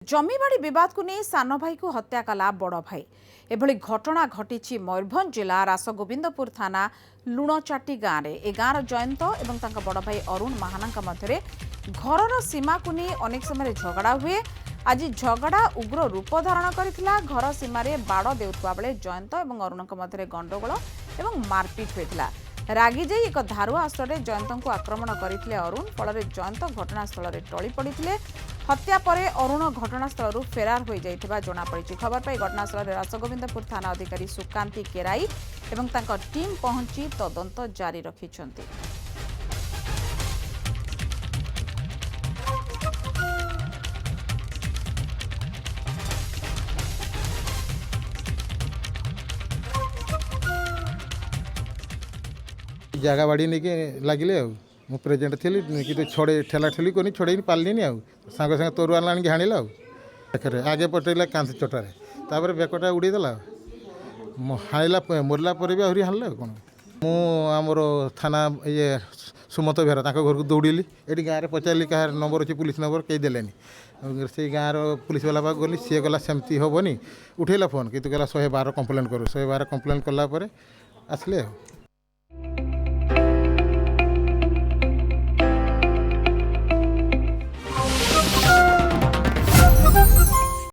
जमीबाड़ी विवाद को नहीं सान भाई को हत्या कला बड़ भाई एभली घटना घटी मयूरभंज जिला रासगोविंदपुर थाना लुणचाटी गाँव में ए गाँवर जयंत और बड़ भाई अरुण महाना मध्य घर सीमा को नहीं अनेक समय झगड़ा हुए। आज झगड़ा उग्र रूप धारण करथिला। घर सीमार बाड़ देउथबा बेले जयंत और अरुण मध्य गंडगोल और मारपिट होता। रागी जाई एक धारुआ अस्त्र जयंत को आक्रमण करथिले अरुण। फल जयंत घटनास्थल में टली पड़ते। हत्या पर अरुण घटनास्थल फेरार हो जाइथिबा जणा पड़िछि। खबर पाई घटनास्थल में रासगोविंदपुर थाना अधिकारी सुकांती केराई एवं तांका टीम पहुंची तदंत जारी रखिछन्ति। जगह बाड़ी नहीं के लगिले मु प्रेजेंट थी कि छड़े ठेला ठेली कर छड़े पार्लिनी सांगे सांगे तोरुआ आनिक हाणिला आगे पटेला कांथ चटारे तापर बेकटा उड़ीदेला हाणिला मरला पर भी आहरी हाणिला कौन मु आमर थाना ये सुमत बेहरा घर को दौड़िली ये गाँव में पचारि कह नंबर अच्छे पुलिस नंबर कहीं देलेनी से गाँव पुलिस वाला पाक गली सी गला सेमती हेनी उठेला फोन कि कहला 112 कंप्लेन करूँ 112 कंप्लेन कलापर आसले।